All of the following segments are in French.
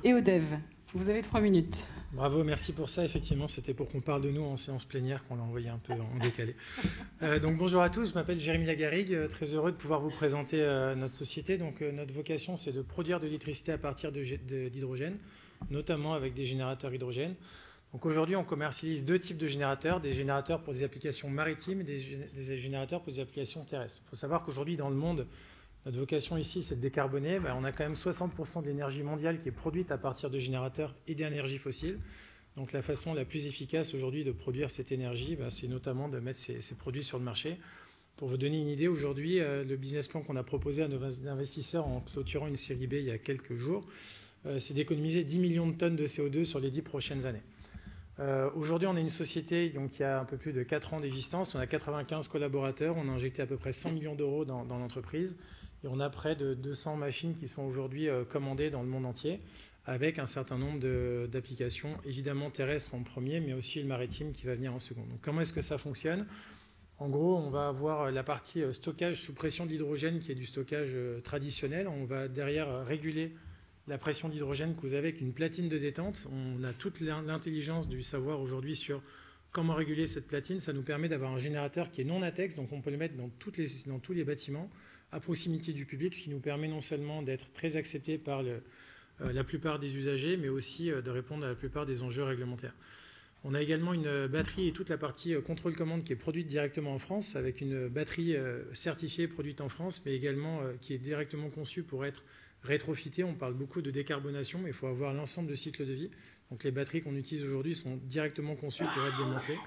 et au dev. Vous avez 3 minutes. Bravo, merci pour ça. Effectivement, c'était pour qu'on parle de nous en séance plénière qu'on l'a envoyé un peu en décalé. Donc bonjour à tous, je m'appelle Jérémy Lagarrigue, très heureux de pouvoir vous présenter notre société. Donc notre vocation, c'est de produire de l'électricité à partir d'hydrogène, notamment avec des générateurs hydrogène. Donc aujourd'hui, on commercialise deux types de générateurs, des générateurs pour des applications maritimes et des générateurs pour des applications terrestres. Il faut savoir qu'aujourd'hui, dans le monde, notre vocation ici, c'est de décarboner. On a quand même 60% de l'énergie mondiale qui est produite à partir de générateurs et d'énergie fossile. Donc la façon la plus efficace aujourd'hui de produire cette énergie, c'est notamment de mettre ces produits sur le marché. Pour vous donner une idée, aujourd'hui, le business plan qu'on a proposé à nos investisseurs en clôturant une série B il y a quelques jours, c'est d'économiser 10 millions de tonnes de CO2 sur les 10 prochaines années. Aujourd'hui, on est une société qui a un peu plus de 4 ans d'existence. On a 95 collaborateurs. On a injecté à peu près 100 millions d'euros dans l'entreprise. Et on a près de 200 machines qui sont aujourd'hui commandées dans le monde entier, avec un certain nombre d'applications, évidemment terrestres en premier, mais aussi le maritime qui va venir en second. Donc comment est-ce que ça fonctionne? En gros, on va avoir la partie stockage sous pression d'hydrogène, qui est du stockage traditionnel. On va derrière réguler la pression d'hydrogène que vous avez avec une platine de détente. On a toute l'intelligence du savoir aujourd'hui sur comment réguler cette platine. Ça nous permet d'avoir un générateur qui est non ATEX, donc on peut le mettre dans tous les bâtiments, à proximité du public, ce qui nous permet non seulement d'être très accepté par la plupart des usagers, mais aussi de répondre à la plupart des enjeux réglementaires. On a également une batterie et toute la partie contrôle-commande qui est produite directement en France, avec une batterie certifiée produite en France, mais également qui est directement conçue pour être rétrofitée. On parle beaucoup de décarbonation, mais il faut avoir l'ensemble de cycle de vie. Donc les batteries qu'on utilise aujourd'hui sont directement conçues pour être démontées.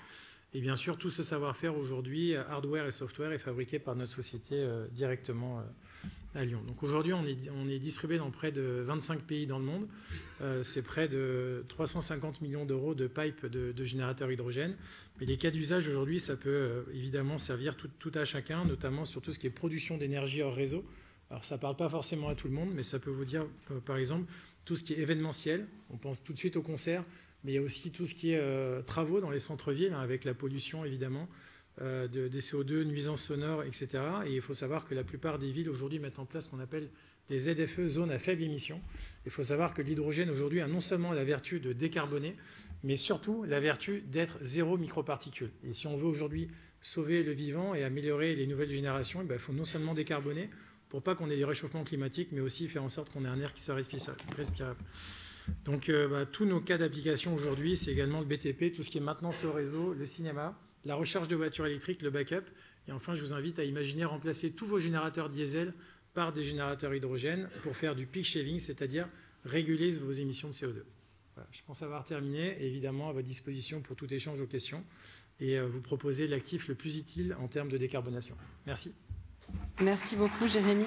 Et bien sûr, tout ce savoir-faire aujourd'hui, hardware et software, est fabriqué par notre société directement à Lyon. Donc aujourd'hui, on est distribué dans près de 25 pays dans le monde. C'est près de 350 millions d'euros de pipe de générateurs hydrogène. Mais les cas d'usage aujourd'hui, ça peut évidemment servir tout à chacun, notamment sur tout ce qui est production d'énergie hors réseau. Alors ça ne parle pas forcément à tout le monde, mais ça peut vous dire, par exemple, tout ce qui est événementiel. On pense tout de suite au concert, mais il y a aussi tout ce qui est travaux dans les centres-villes, avec la pollution évidemment, des CO2, nuisances sonores, etc. Et il faut savoir que la plupart des villes aujourd'hui mettent en place ce qu'on appelle des ZFE, zones à faible émission. Il faut savoir que l'hydrogène aujourd'hui a non seulement la vertu de décarboner, mais surtout la vertu d'être zéro microparticule. Et si on veut aujourd'hui sauver le vivant et améliorer les nouvelles générations, il faut non seulement décarboner pour pas qu'on ait des réchauffements climatiques, mais aussi faire en sorte qu'on ait un air qui soit respirable. Donc tous nos cas d'application aujourd'hui, c'est également le BTP, tout ce qui est maintenance au réseau, le cinéma, la recharge de voitures électriques, le backup. Et enfin, je vous invite à imaginer remplacer tous vos générateurs diesel par des générateurs hydrogène pour faire du peak shaving, c'est-à-dire réguler vos émissions de CO2. Voilà, je pense avoir terminé, et évidemment à votre disposition pour tout échange aux questions et vous proposer l'actif le plus utile en termes de décarbonation. Merci. Merci beaucoup, Jérémy.